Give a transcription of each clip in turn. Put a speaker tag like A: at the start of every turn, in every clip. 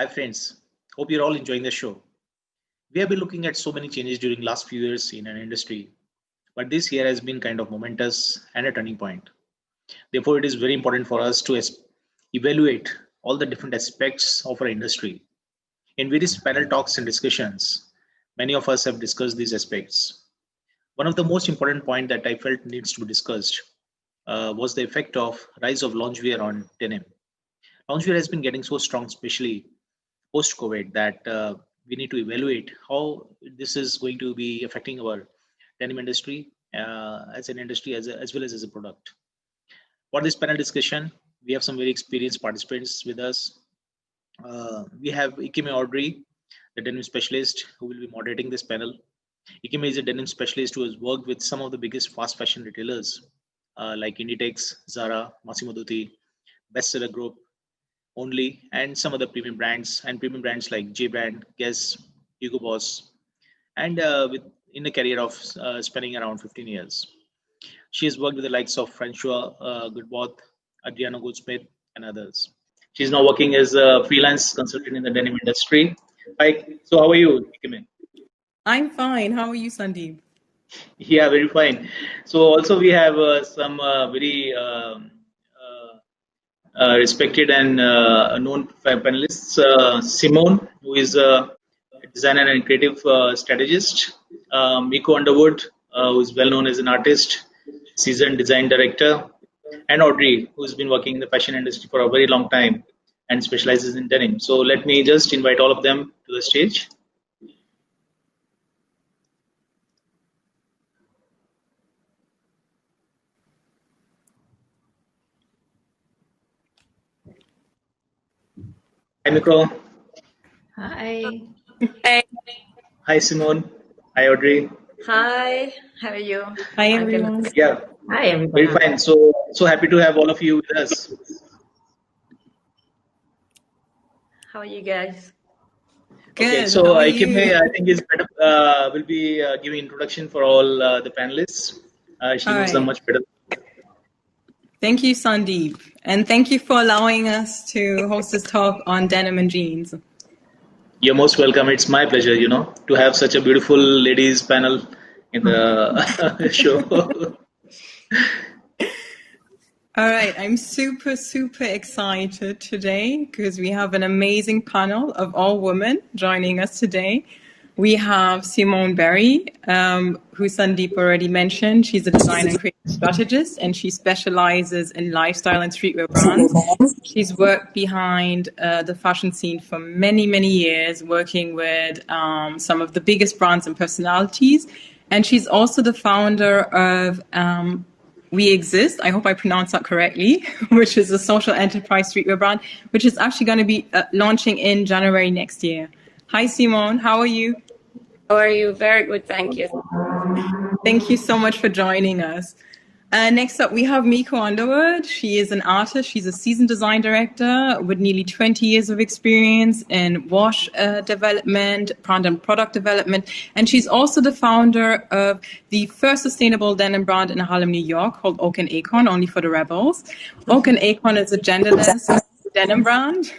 A: Hi friends, hope you're all enjoying the show. We have been looking at so many changes during last few years in an industry, but this year has been kind of momentous and a turning point. Therefore, it is very important for us to evaluate all the different aspects of our industry. In various panel talks and discussions, many of us have discussed these aspects. One of the most important point that I felt needs to be discussed was the effect of rise of loungewear on denim. Loungewear has been getting so strong, especially post-COVID, that we need to evaluate how this is going to be affecting our denim industry as an industry as well as a product. For this panel discussion, we have some very experienced participants with us. We have Ikeme Audrey, the denim specialist, who will be moderating this panel. Ikeme is a denim specialist who has worked with some of the biggest fast fashion retailers like Inditex, Zara, Massimo Dutti, Bestseller Group, Only, and some other premium brands like J Brand, Guess, Hugo Boss, and with in a career of spanning around 15 years. She has worked with the likes of François Goodboth, Adriano Goldsmith, and others. She's now working as a freelance consultant in the denim industry. Hi, so how are you, Ikeme?
B: I'm fine. How are you, Sandeep?
A: Yeah, very fine. So also we have some very respected and known panelists. Simone, who is a designer and creative strategist. Miko Underwood, who is well known as an artist, seasoned design director. And Audrey, who's been working in the fashion industry for a very long time and specializes in denim. So let me just invite all of them to the stage. Hi, Miko.
C: Hi.
B: Hey.
A: Hi, Simone. Hi, Audrey.
C: Hi. How are you?
B: Hi, everyone.
A: Yeah,
C: Hi,
A: very
C: everyone.
A: fine. So happy to have all of you with us.
C: How are you guys?
B: Good.
A: Okay, so
B: How are
A: Ikeme,
B: you?
A: I think is better. Will be giving introduction for all the panelists. She
B: All
A: knows them
B: right.
A: much better.
B: Thank you, Sandeep. And thank you for allowing us to host this talk on denim and jeans.
A: You're most welcome. It's my pleasure, to have such a beautiful ladies panel in the show.
B: All right. I'm super, super excited today because we have an amazing panel of all women joining us today. We have Simone Berry, who Sandeep already mentioned. She's a design and creative strategist, and she specializes in lifestyle and streetwear brands. She's worked behind the fashion scene for many, many years, working with some of the biggest brands and personalities. And she's also the founder of We Exist, I hope I pronounced that correctly, which is a social enterprise streetwear brand, which is actually going to be launching in January next year. Hi, Simone. How are you?
C: How are you? Very good, thank you.
B: Thank you so much for joining us. Next up, we have Miko Underwood. She is an artist. She's a seasoned design director with nearly 20 years of experience in wash development, brand and product development. And she's also the founder of the first sustainable denim brand in Harlem, New York, called Oak and Acorn, only for the rebels. Oak and Acorn is a genderless denim brand.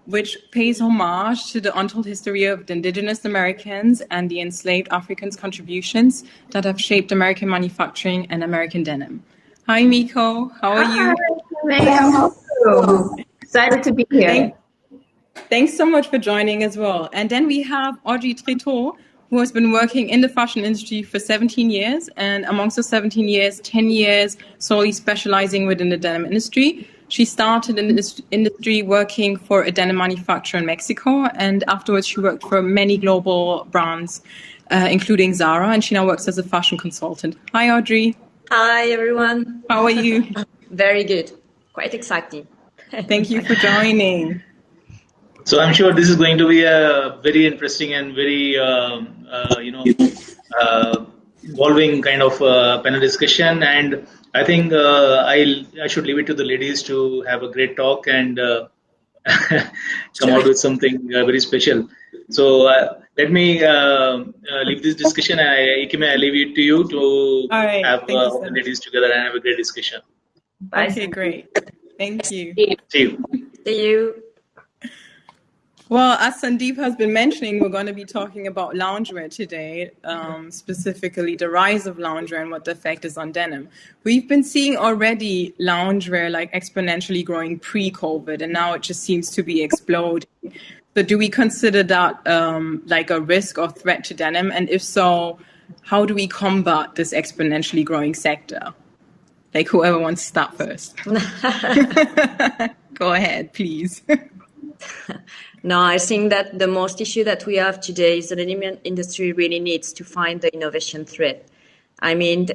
B: Which pays homage to the untold history of the indigenous Americans and the enslaved Africans' contributions that have shaped American manufacturing and American denim. Hi, Miko. How are you?
C: Hi, excited to be here.
B: Thanks so much for joining as well. And then we have Audrey Tetrault, who has been working in the fashion industry for 17 years, and amongst those 17 years, 10 years solely specializing within the denim industry. She started in this industry working for a denim manufacturer in Mexico, and afterwards she worked for many global brands, including Zara, and she now works as a fashion consultant. Hi, Audrey.
C: Hi, everyone.
B: How are you?
C: Very good. Quite exciting.
B: Thank you for joining.
A: So I'm sure this is going to be a very interesting and very, involving kind of panel discussion. And I think I should leave it to the ladies to have a great talk and come out with something very special. So let me leave this discussion. Ikeme, I leave it to you to have all the ladies together and have a great discussion.
C: Bye.
B: Okay, great. Thank you.
A: See you.
C: See you.
B: Well, as Sandeep has been mentioning, we're going to be talking about loungewear today, specifically the rise of loungewear and what the effect is on denim. We've been seeing already loungewear like exponentially growing pre-COVID, and now it just seems to be exploding. So do we consider that like a risk or threat to denim? And if so, how do we combat this exponentially growing sector? Like whoever wants to start first. Go ahead, please.
C: No, I think that the most issue that we have today is the denim industry really needs to find the innovation thread. I mean,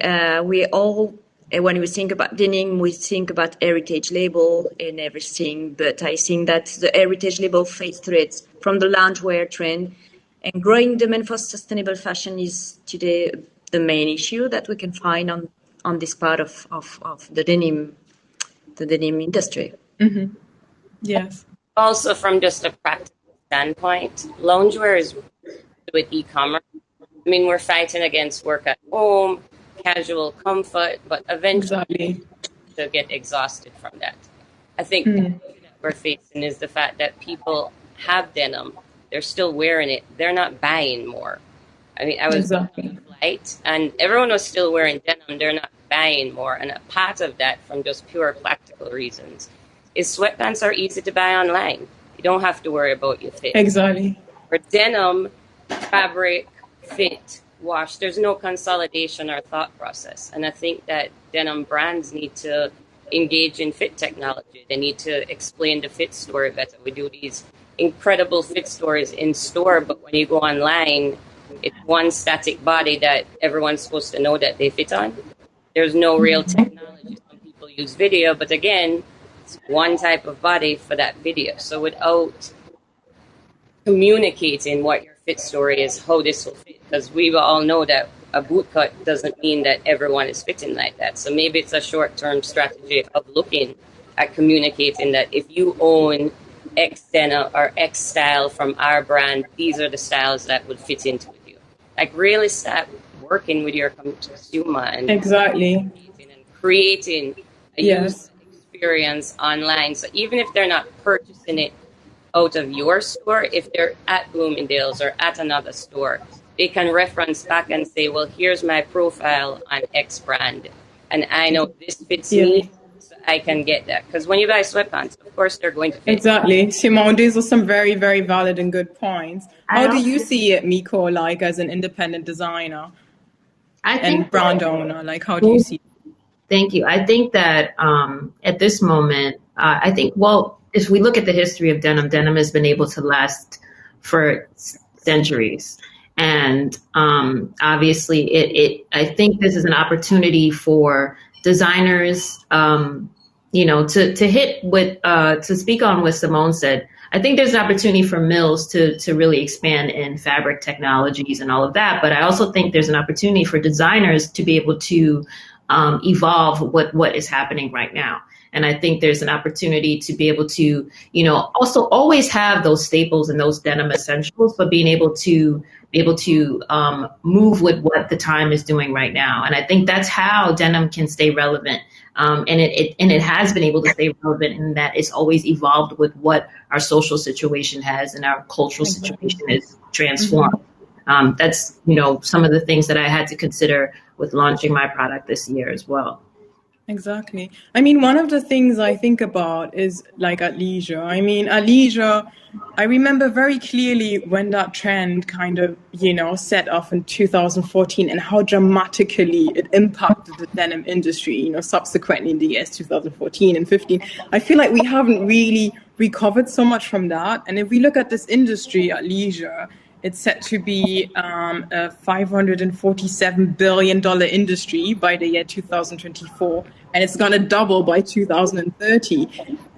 C: we all, when we think about denim, we think about heritage label and everything, but I think that the heritage label face threads from the loungewear trend, and growing demand for sustainable fashion is today the main issue that we can find on this part of the denim industry.
B: Mm-hmm. Yes.
D: Also, from just a practical standpoint, loungewear is with e-commerce. I mean, we're fighting against work at home, casual comfort, but eventually to get exhausted from that. I think that we're facing is the fact that people have denim, they're still wearing it, they're not buying more. I mean, I was on a flight and everyone was still wearing denim, they're not buying more. And a part of that, from just pure practical reasons, is sweatpants are easy to buy online. You don't have to worry about your fit.
B: Exactly.
D: For denim, fabric, fit, wash, there's no consolidation or thought process. And I think that denim brands need to engage in fit technology. They need to explain the fit story better. We do these incredible fit stories in store, but when you go online, it's one static body that everyone's supposed to know that they fit on. There's no real technology. Some people use video, but again, it's one type of body for that video. So without communicating what your fit story is, how this will fit, because we all know that a boot cut doesn't mean that everyone is fitting like that. So maybe it's a short-term strategy of looking at communicating that if you own X denim or X style from our brand, these are the styles that would fit into with you. Like really start working with your consumer and creating a user experience online. So even if they're not purchasing it out of your store, if they're at Bloomingdale's or at another store, they can reference back and say, well, here's my profile on X brand, and I know this fits me, so I can get that. Because when you buy sweatpants, of course, they're going to fit.
B: Exactly. Simone, these are some very, very valid and good points. How do you see it, Miko, like as an independent designer and brand owner? Like, how do you see it?
E: Thank you. I think that at this moment, if we look at the history of denim, denim has been able to last for centuries. And obviously, I think this is an opportunity for designers, to hit with, to speak on what Simone said. I think there's an opportunity for mills to really expand in fabric technologies and all of that. But I also think there's an opportunity for designers to be able to evolve what is happening right now. And I think there's an opportunity to be able to, also always have those staples and those denim essentials, but being able to move with what the time is doing right now. And I think that's how denim can stay relevant. And it has been able to stay relevant in that it's always evolved with what our social situation has and our cultural situation is transformed. That's, some of the things that I had to consider with launching my product this year as well.
B: Exactly. I mean, one of the things I think about is like athleisure. I mean, athleisure, I remember very clearly when that trend kind of, set off in 2014 and how dramatically it impacted the denim industry, subsequently in the years 2014 and 15. I feel like we haven't really recovered so much from that. And if we look at this industry, athleisure, it's set to be a $547 billion industry by the year 2024, and it's going to double by 2030.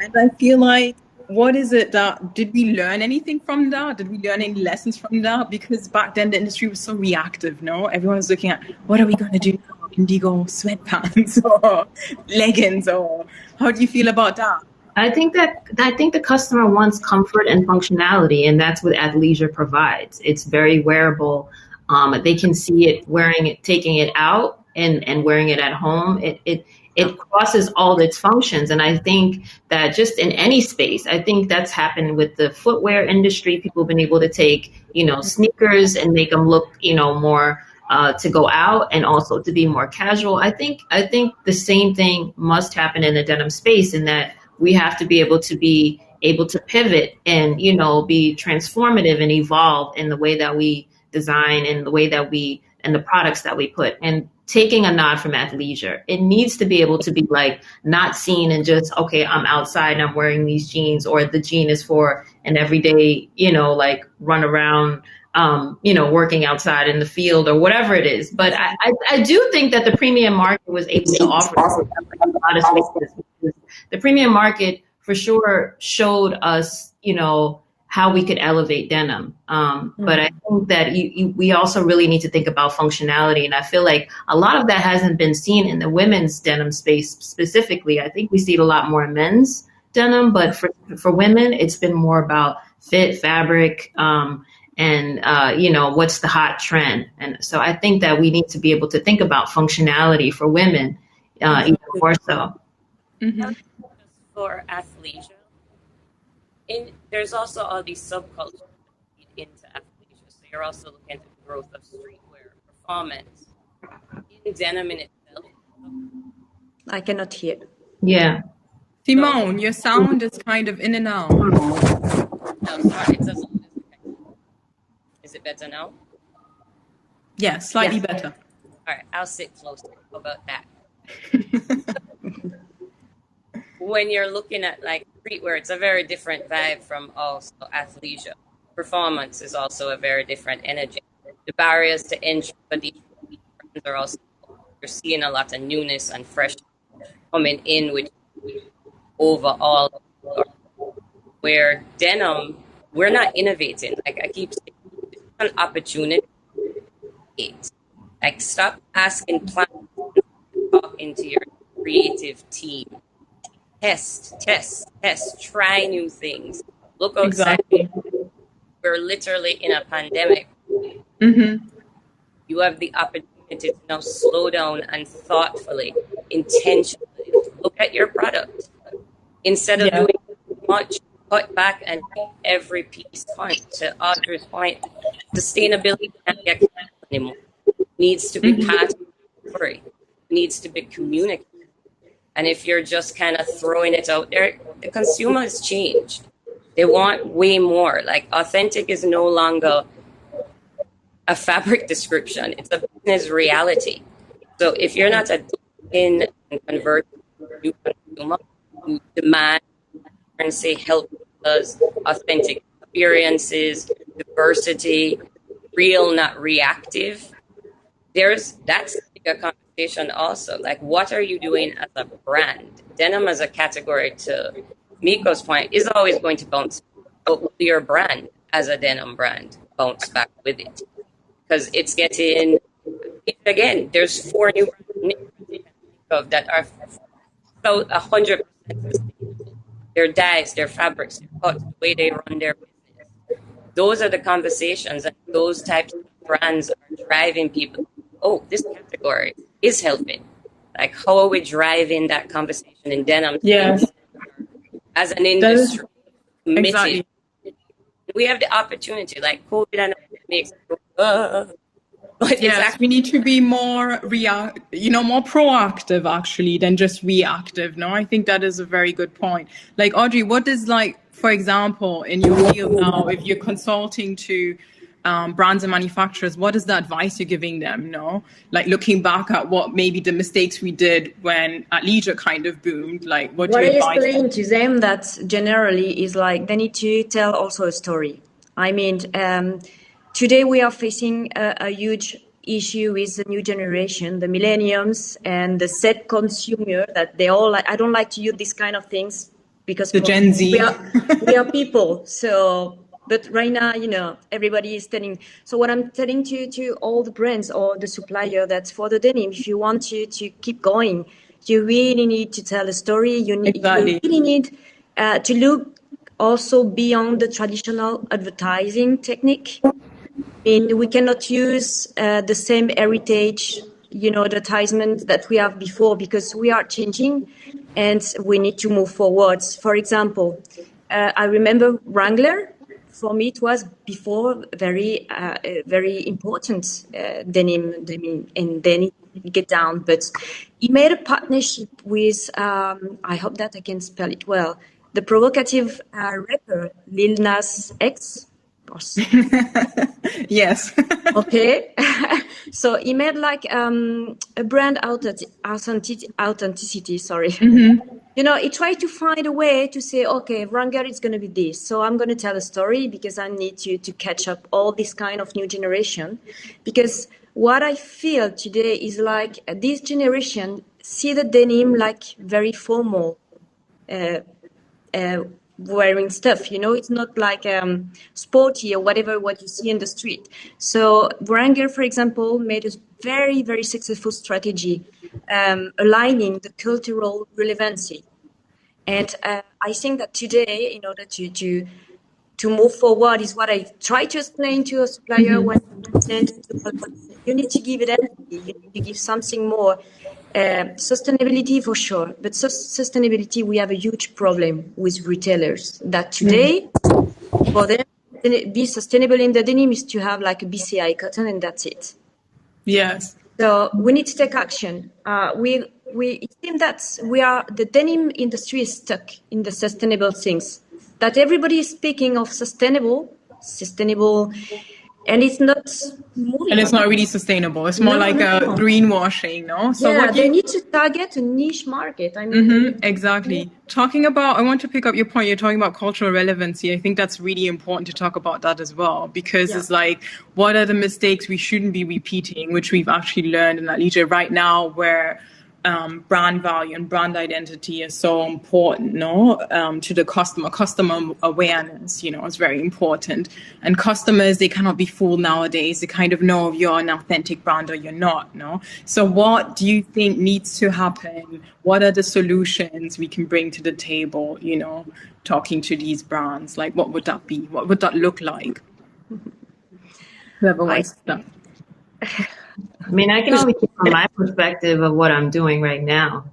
B: And I feel like, what is it did we learn anything from that? Did we learn any lessons from that? Because back then the industry was so reactive, no? Everyone was looking at, what are we going to do now? Indigo sweatpants or leggings, or how do you feel about that?
E: I think the customer wants comfort and functionality, and that's what athleisure provides. It's very wearable. They can see it wearing it, taking it out, and wearing it at home. It it crosses all its functions. And I think that just in any space, I think that's happened with the footwear industry. People have been able to take, sneakers and make them look, more to go out and also to be more casual. I think the same thing must happen in the denim space, in that we have to be able to pivot and, be transformative and evolve in the way that we design and the way that and the products that we put. And taking a nod from athleisure, it needs to be able to be like not seen and just, okay, I'm outside and I'm wearing these jeans, or the jean is for an everyday, like run around, working outside in the field or whatever it is. But I do think that the premium market was able to offer a lot of spaces. The premium market for sure showed us, how we could elevate denim. But I think that we also really need to think about functionality. And I feel like a lot of that hasn't been seen in the women's denim space specifically. I think we see it a lot more in men's denim, but for women, it's been more about fit, fabric, and what's the hot trend. And so I think that we need to be able to think about functionality for women even more so.
D: Mm-hmm. For athleisure, there's also all these subcultures that feed into athleisure. So you're also looking at the growth of streetwear, performance, in denim in itself.
C: I cannot hear.
E: Yeah.
B: Simone, your sound is kind of in and out.
D: No, sorry, it's as loud as okay. Is it better now?
B: Yeah, slightly better.
D: All right, I'll sit closer. How about that? When you're looking at like streetwear, it's a very different vibe from also athleisure. Performance is also a very different energy. The barriers to entry for these brands are also, you're seeing a lot of newness and fresh coming in with overall. Where denim, we're not innovating. Like I keep saying, it's an opportunity. Like stop asking plans to talk into your creative team. Test, try new things. Look outside. Exactly. We're literally in a pandemic.
B: Mm-hmm.
D: You have the opportunity to now slow down and thoughtfully, intentionally look at your product. Instead of doing much, cut back and make every piece count. To Audrey's point, sustainability can't get anymore. It needs to be part of the story. It needs to be communicated. And if you're just kind of throwing it out there, the consumer has changed. They want way more. Like authentic is no longer a fabric description. It's a business reality. So if you're not in and convert new consumer, you demand and say help us, authentic experiences, diversity, real, not reactive. That's a bigger conversation also. Like, what are you doing as a brand? Denim as a category, to Miko's point, is always going to bounce back. But will your brand as a denim brand bounce back with it? Because it's getting, again, there's 4 new brands that are about 100% sustainable. Their dyes, their fabrics, their cuts, the way they run their business. Those are the conversations, and those types of brands are driving people. Oh, this category is helping. Like, how are we driving that conversation in denim?
B: Yes.
D: As an industry, committed.
B: Exactly.
D: We have the opportunity, like COVID and makes but
B: yes, we need to be more more proactive actually than just reactive. No, I think that is a very good point. Like Audrey, what is, like, for example, in your field now, if you're consulting to brands and manufacturers, what is the advice you're giving them? No, like looking back at what maybe the mistakes we did when athleisure kind of boomed. Like, what do you advise?
C: Explain to them that generally is like they need to tell also a story. I mean, today we are facing a huge issue with the new generation, the millennials and the set consumer, that they all like. I don't like to use these kind of things because
B: the Gen Z.
C: We are people. So, but right now, everybody is telling. So what I'm telling to all the brands or the supplier, that's for the denim, if you want to keep going, you really need to tell a story. You really need to look also beyond the traditional advertising technique. I mean, we cannot use the same heritage advertisement that we have before, because we are changing and we need to move forwards. For example, I remember Wrangler. For me, it was before very important denim and then get down. But he made a partnership with, I hope that I can spell it well, the provocative rapper Lil Nas X.
B: Yes.
C: Okay. So he made like a brand authenticity. Sorry. He tried to find a way to say, okay, Wrangler is going to be this. So I'm going to tell a story because I need to catch up all this kind of new generation. Because what I feel today is like this generation see the denim like very formal, wearing stuff, it's not like sporty or whatever what you see in the street. So Wrangler, for example, made a very, very successful strategy aligning the cultural relevancy. And I think that today, in order to move forward, is what I try to explain to a supplier when I said you need to give it energy, you need to give something more. Sustainability for sure, but sustainability, we have a huge problem with retailers that today, for them, be sustainable in the denim is to have like a BCI cotton and that's it.
B: Yes.
C: So we need to take action. It seems that the denim industry is stuck in the sustainable things. That everybody is speaking of sustainable, and it's not moving.
B: And it's not really sustainable. It's more like a greenwashing, no?
C: So they need to target a niche market. I mean,
B: exactly. I want to pick up your point. You're talking about cultural relevancy. I think that's really important to talk about that as well, because it's like, what are the mistakes we shouldn't be repeating, which we've actually learned in Atlija right now, where brand value and brand identity is so important, to the customer awareness, is very important. And customers, they cannot be fooled nowadays. They kind of know if you're an authentic brand or you're not, no? So what do you think needs to happen? What are the solutions we can bring to the table, talking to these brands? Like, what would that be? What would that look like? Whoever wants to start.
E: I mean, I can only speak from my perspective of what I'm doing right now.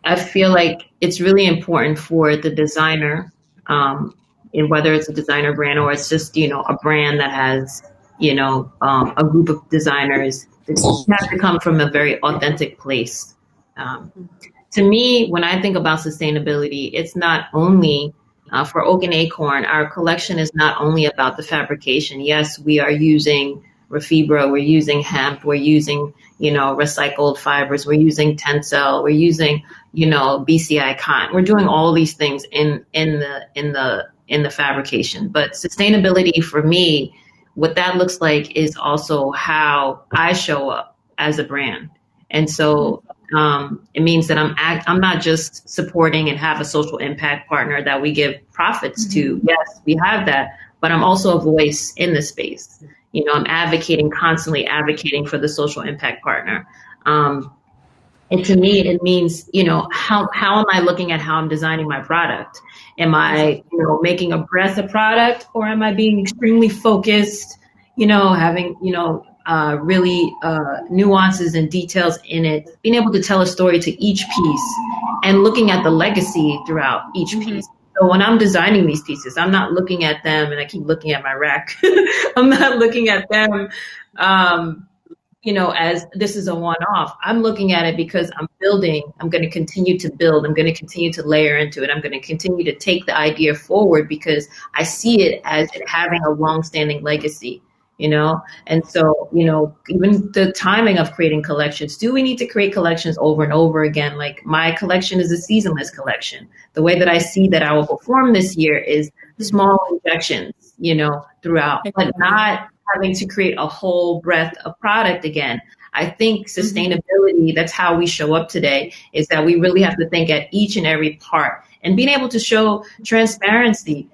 E: I feel like it's really important for the designer, and whether it's a designer brand or it's just, a brand that has, a group of designers, it has to come from a very authentic place. To me, when I think about sustainability, it's not only for Oak and Acorn, our collection is not only about the fabrication. Yes, we are using Refibra, we're using hemp, we're using, recycled fibers, we're using Tencel, we're using, BCI cotton. We're doing all these things in the fabrication. But sustainability for me, what that looks like is also how I show up as a brand. And so it means that I'm not just supporting and have a social impact partner that we give profits to. Yes, we have that, but I'm also a voice in the space. I'm constantly advocating for the social impact partner. And to me, it means, how am I looking at how I'm designing my product? Am I, making a breadth of product, or am I being extremely focused, having, really nuances and details in it, being able to tell a story to each piece and looking at the legacy throughout each piece. So when I'm designing these pieces, I'm not looking at them, and I keep looking at my rack. I'm not looking at them, as this is a one-off. I'm looking at it because I'm building. I'm going to continue to build. I'm going to continue to layer into it. I'm going to continue to take the idea forward because I see it as it having a long-standing legacy. And so, even the timing of creating collections, do we need to create collections over and over again? Like, my collection is a seasonless collection. The way that I see that I will perform this year is small injections, throughout, but not having to create a whole breadth of product again. I think sustainability, that's how we show up today, is that we really have to think at each and every part and being able to show transparency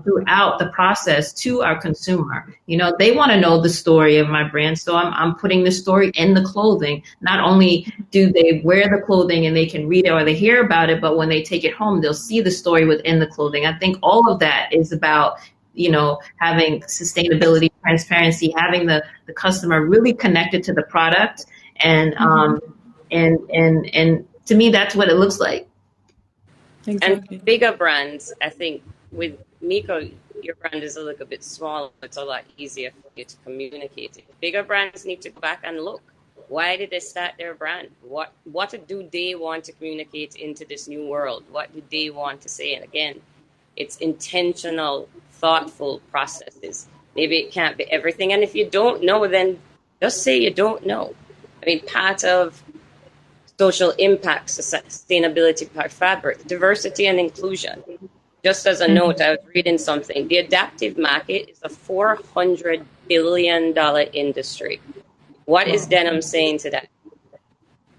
E: throughout the process to our consumer. They want to know the story of my brand. So I'm putting the story in the clothing. Not only do they wear the clothing and they can read it or they hear about it, but when they take it home, they'll see the story within the clothing. I think all of that is about having sustainability, transparency, having the customer really connected to the product. And and to me, that's what it looks like.
B: Exactly.
D: And bigger brands, I think with Miko, your brand is a little bit smaller. It's a lot easier for you to communicate it. Bigger brands need to go back and look. Why did they start their brand? What do they want to communicate into this new world? What do they want to say? And again, it's intentional, thoughtful processes. Maybe it can't be everything. And if you don't know, then just say you don't know. I mean, part of social impact, sustainability, part fabric, diversity and inclusion. Just as a note, I was reading something. The adaptive market is a $400 billion industry. What is Denim saying to that?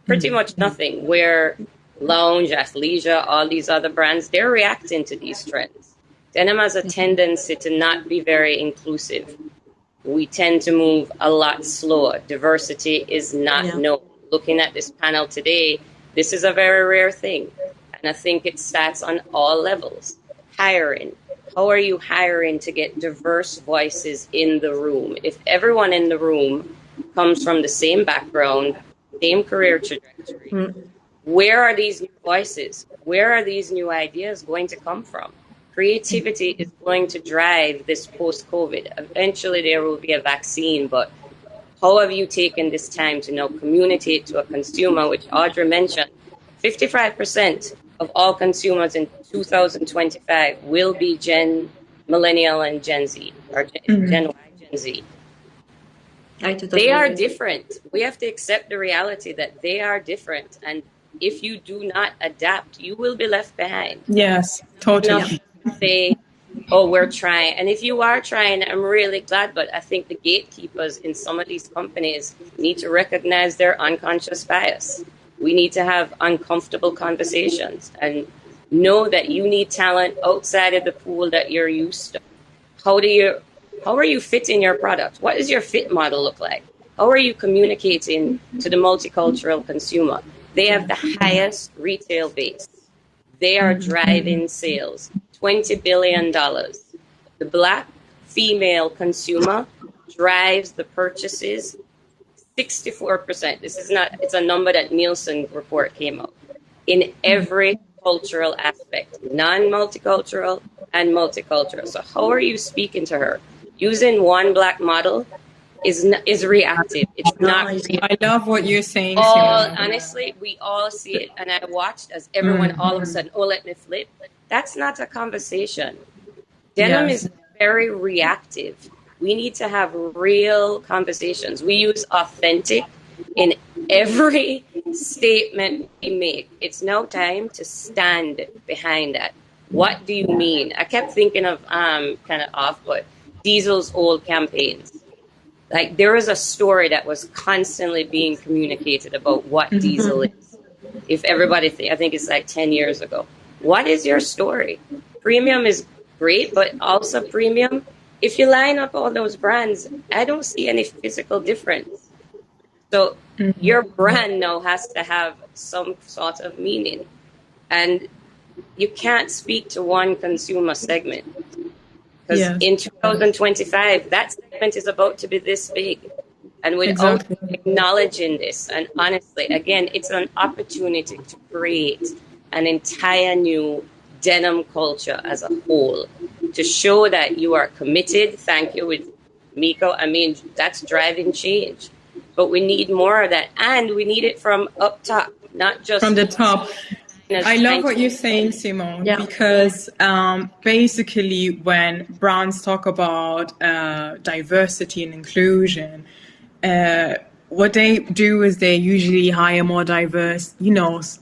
D: Pretty much nothing. Where Lounge, Athleisure, all these other brands, they're reacting to these trends. Denim has a tendency to not be very inclusive. We tend to move a lot slower. Diversity is not known. Looking at this panel today, this is a very rare thing. And I think it starts on all levels. Hiring. How are you hiring to get diverse voices in the room? If everyone in the room comes from the same background, same career trajectory, where are these new voices? Where are these new ideas going to come from? Creativity is going to drive this post-COVID. Eventually there will be a vaccine, but how have you taken this time to now communicate to a consumer, which Audrey mentioned, 55% of all consumers in 2025 will be Millennial and Gen Z, or Gen Y, Gen Z. They are different. We have to accept the reality that they are different. And if you do not adapt, you will be left behind.
B: Yes, totally.
D: Say, oh, we're trying. And if you are trying, I'm really glad. But I think the gatekeepers in some of these companies need to recognize their unconscious bias. We need to have uncomfortable conversations and know that you need talent outside of the pool that you're used to. How are you fitting your product? What does your fit model look like? How are you communicating to the multicultural consumer? They have the highest retail base. They are driving sales, $20 billion. The Black female consumer drives the purchases 64%. It's a number that Nielsen report came out. In every cultural aspect, non-multicultural and multicultural. So how are you speaking to her? Using one Black model is reactive. It's not.
B: I love what you're saying.
D: Honestly, we all see it. And I watched as everyone all of a sudden, let me flip. That's not a conversation. Denim is very reactive. We need to have real conversations. We use authentic in every statement we make. It's now time to stand behind that. What do you mean? I kept thinking of kind of off, but Diesel's old campaigns. Like there is a story that was constantly being communicated about what Diesel is. If everybody, I think it's like 10 years ago. What is your story? Premium is great, but also premium. If you line up all those brands, I don't see any physical difference. So your brand now has to have some sort of meaning. And you can't speak to one consumer segment. Because in 2025, that segment is about to be this big. And without acknowledging this, and honestly, again, it's an opportunity to create an entire new denim culture as a whole, to show that you are committed. Thank you with Miko. I mean, that's driving change. But we need more of that. And we need it from up top, not just
B: from the top. I love what you're saying, Simone, because basically when brands talk about diversity and inclusion, what they do is they usually hire more diverse,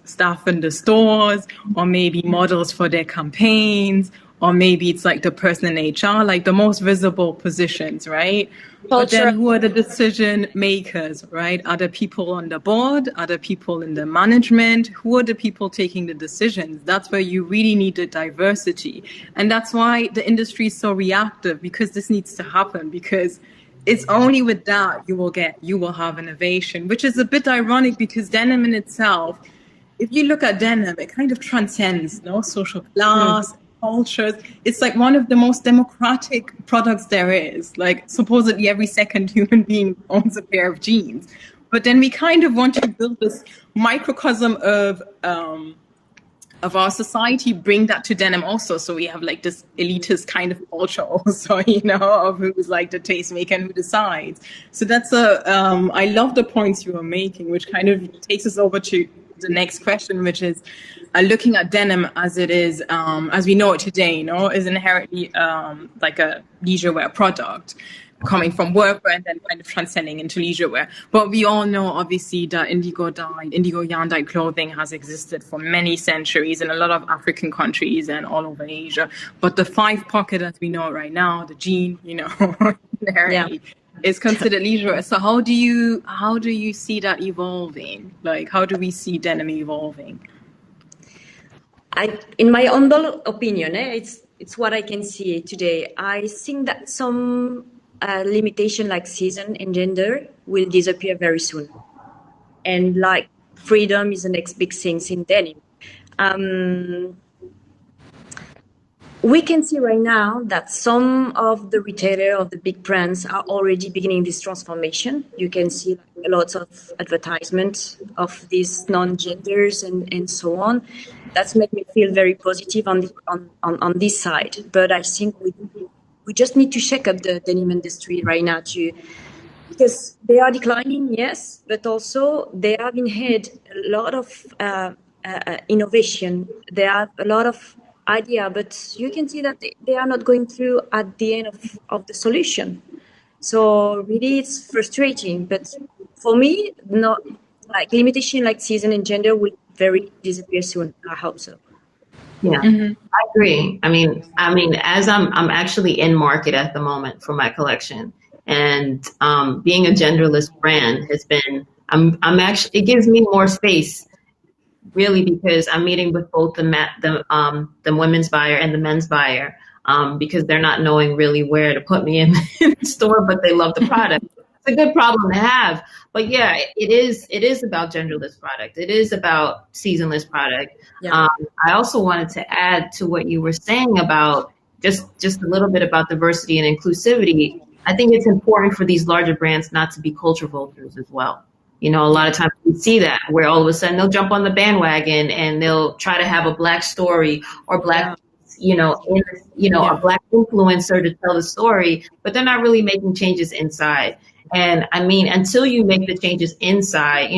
B: staff in the stores, or maybe models for their campaigns, or maybe it's like the person in HR, like the most visible positions, right? But then who are the decision makers, right? Are the people on the board? Are the people in the management? Who are the people taking the decisions? That's where you really need the diversity. And that's why the industry is so reactive, because this needs to happen, because it's only with that you will have innovation, which is a bit ironic because denim in itself, if you look at denim, it kind of transcends social class, cultures. It's like one of the most democratic products there is. Like supposedly every second human being owns a pair of jeans. But then we kind of want to build this microcosm of our society, bring that to denim also. So we have like this elitist kind of culture also, of who's like the tastemaker and who decides. So that's I love the points you are making, which kind of takes us over to the next question, which is looking at denim as it is, as we know it today, is inherently like a leisure wear product, coming from workwear and then kind of transcending into leisure wear. But we all know, obviously, that indigo yarn-dyed clothing has existed for many centuries in a lot of African countries and all over Asia. But the 5-pocket, as we know right now, the jean, inherently is considered leisure wear. So how do you see that evolving? Like, how do we see denim evolving?
C: In my humble opinion, it's what I can see today. I think that some limitation like season and gender will disappear very soon. And like freedom is the next big thing in denim. We can see right now that some of the retailers of the big brands are already beginning this transformation. You can see like, lots of advertisements of these non-genders and so on. That's made me feel very positive on this side. But I think we just need to shake up the denim industry right now because they are declining, yes, but also they have had a lot of innovation. They have a lot of idea, but you can see that they are not going through at the end of the solution. So really it's frustrating. But for me, not like limitation like season and gender will very disappear soon. I hope so.
E: Yeah, I agree. I mean, as I'm actually in market at the moment for my collection, and being a genderless brand has been, I'm actually, it gives me more space, really, because I'm meeting with both the women's buyer and the men's buyer, because they're not knowing really where to put me in the store, but they love the product. It's a good problem to have. But yeah, it is about genderless product. It is about seasonless product.
C: Yeah.
E: I also wanted to add to what you were saying about just a little bit about diversity and inclusivity. I think it's important for these larger brands not to be culture vultures as well. A lot of times we see that where all of a sudden they'll jump on the bandwagon and they'll try to have a Black story or Black, a Black influencer to tell the story, but they're not really making changes inside. And I mean, until you make the changes inside,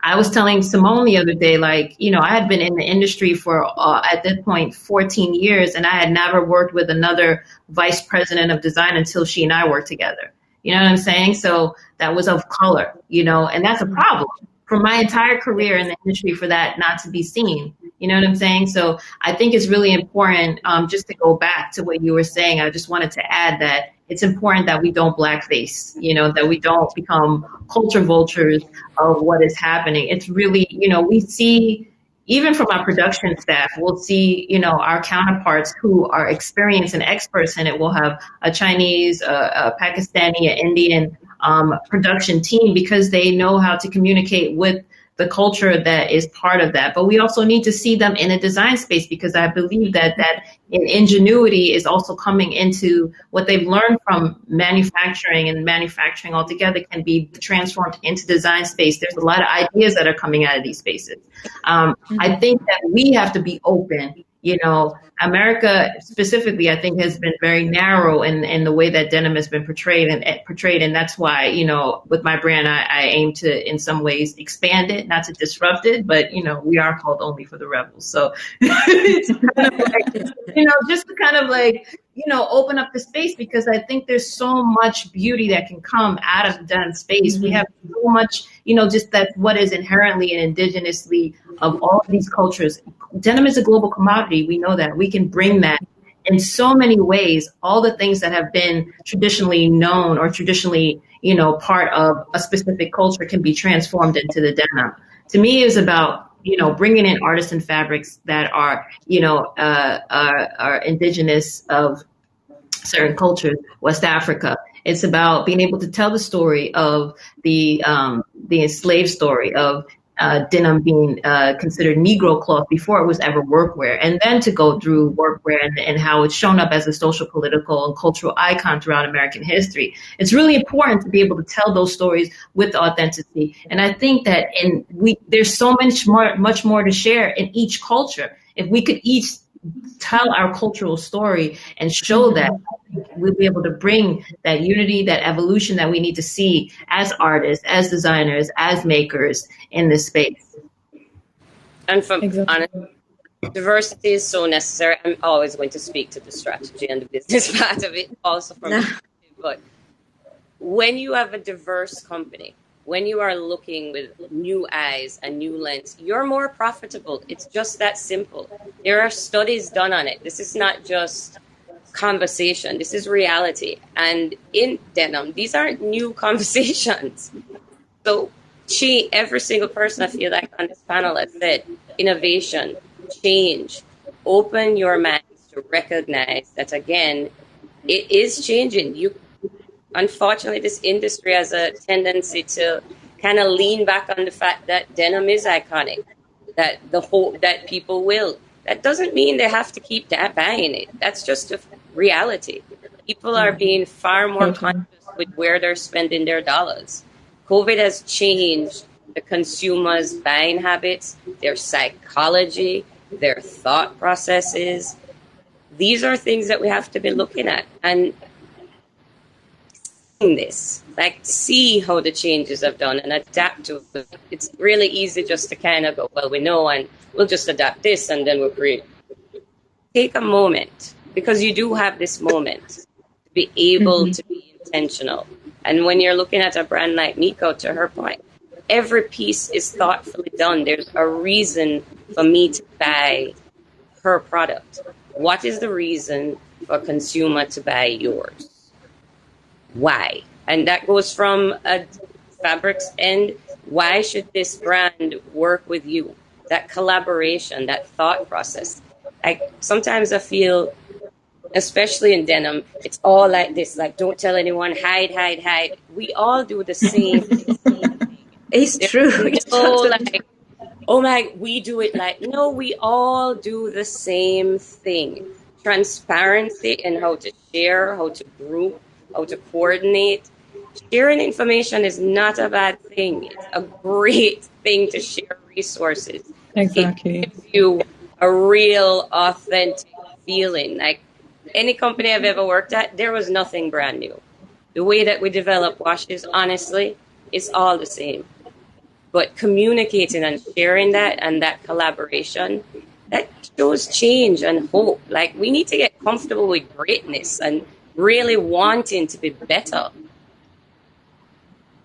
E: I was telling Simone the other day, like, I had been in the industry for, at this point, 14 years, and I had never worked with another vice president of design until she and I worked together. You know what I'm saying? So that was of color, and that's a problem for my entire career in the industry for that not to be seen. You know what I'm saying? So I think it's really important, just to go back to what you were saying. I just wanted to add that it's important that we don't blackface, that we don't become culture vultures of what is happening. It's really, we see, even from our production staff, we'll see, our counterparts who are experienced and experts in it. We'll have a Chinese, a Pakistani, an Indian production team because they know how to communicate with the culture that is part of that. But we also need to see them in a design space because I believe that ingenuity is also coming into what they've learned from manufacturing, and manufacturing altogether can be transformed into design space. There's a lot of ideas that are coming out of these spaces. I think that we have to be open. America specifically, I think, has been very narrow in the way that denim has been portrayed, and that's why, with my brand, I aim to, in some ways, expand it, not to disrupt it, but we are called Only for the Rebels, so it's kind of like, just to kind of like, open up the space, because I think there's so much beauty that can come out of the denim space. We have so much, just that what is inherently and indigenously of all of these cultures. Denim is a global commodity. We know that. We can bring that in so many ways. All the things that have been traditionally known or traditionally, part of a specific culture can be transformed into the denim. To me, it's about, bringing in artisan fabrics that are, are indigenous of certain cultures, West Africa. It's about being able to tell the story of the enslaved story of denim being considered Negro cloth before it was ever workwear, and then to go through workwear and how it's shown up as a social, political, and cultural icon throughout American history. It's really important to be able to tell those stories with authenticity. And I think that there's so much more to share in each culture. If we could each tell our cultural story and show that, we'll be able to bring that unity, that evolution that we need to see as artists, as designers, as makers in this space.
D: And honestly, diversity is so necessary. I'm always going to speak to the strategy and the business part of it, also from but when you have a diverse company, when you are looking with new eyes and new lens, you're more profitable. It's just that simple. There are studies done on it. This is not just conversation. This is reality. And in denim, these aren't new conversations. So every single person I feel like on this panel has said, innovation, change, open your minds to recognize that, again, it is changing. Unfortunately, this industry has a tendency to kind of lean back on the fact that denim is iconic, that that people will. That doesn't mean they have to keep buying it. That's just a reality. People are being far more conscious with where they're spending their dollars. COVID has changed the consumers' buying habits, their psychology, their thought processes. These are things that we have to be looking at. And this, see how the changes have done and adapt to it. It's really easy just to kind of go, well, we know, and we'll just adapt this and then we'll create. Take a moment, because you do have this moment to be able to be intentional. And when you're looking at a brand like Miko, to her point, every piece is thoughtfully done. There's a reason for me to buy her product. What is the reason for a consumer to buy yours? Why? And that goes from a fabrics end. Why should this brand work with you? That collaboration, that thought process. Sometimes I feel, especially in denim, it's all like this, don't tell anyone, hide. We all do the same thing.
C: It's true.
D: We do it no, we all do the same thing. Transparency in how to share, how to group, how to coordinate. Sharing information is not a bad thing. It's a great thing to share resources.
B: Exactly.
D: It gives you a real, authentic feeling. Any company I've ever worked at, there was nothing brand new. The way that we develop washes, honestly, it's all the same. But communicating and sharing that and that collaboration, that shows change and hope. We need to get comfortable with greatness and really wanting to be better.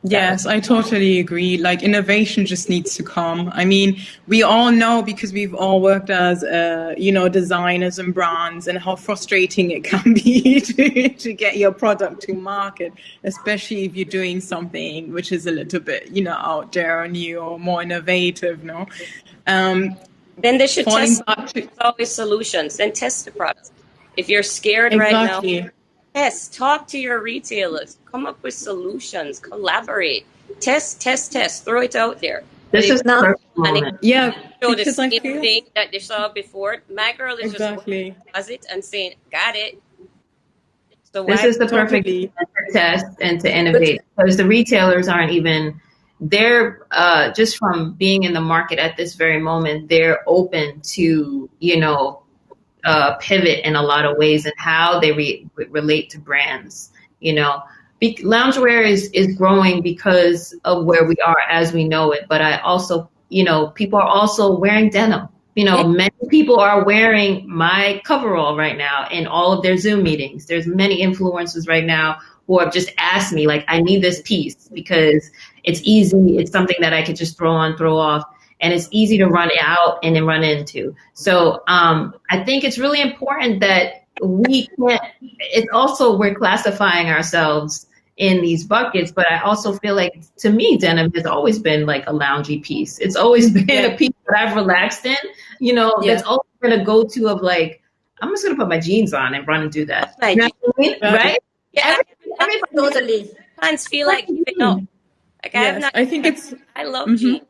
B: Yes, I totally agree. Innovation just needs to come. I mean, we all know, because we've all worked as, designers and brands, and how frustrating it can be to get your product to market, especially if you're doing something which is a little bit, out there or new or more innovative, no?
D: Then they should test. There's always solutions. Then test the product. If you're scared right now, yes, talk to your retailers. Come up with solutions. Collaborate. Test. Throw it out there.
E: This is not moment.
B: Yeah,
D: show the same thing that they saw before. My girl is just it and saying, "Got it." So
E: this is the perfect to test and to innovate, because the retailers aren't even. They're just from being in the market at this very moment. They're open to pivot in a lot of ways and how they relate to brands. Loungewear is growing because of where we are as we know it. But I also, people are also wearing denim. Many people are wearing my coverall right now in all of their Zoom meetings. There's many influencers right now who have just asked me, I need this piece because it's easy. It's something that I could just throw on, throw off. And it's easy to run out and then run into. So I think it's really important that it's also, we're classifying ourselves in these buckets, but I also feel like, to me, denim has always been a loungy piece. It's always been a piece that I've relaxed in, that's always been a go-to of I'm just going to put my jeans on and run and do that. You know what I mean? Right?
C: Yeah, totally.
D: Pants feel like giving up.
B: I think it's.
D: I love jeans.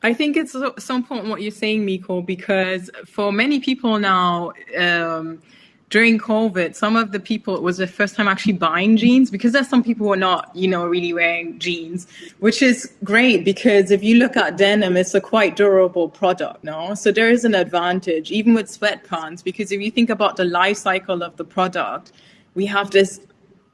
B: I think it's so important what you're saying, Miko, because for many people now, during COVID, some of the people, it was their first time actually buying jeans, because there's some people who are not, really wearing jeans, which is great, because if you look at denim, it's a quite durable product, no? So there is an advantage, even with sweatpants, because if you think about the life cycle of the product, we have this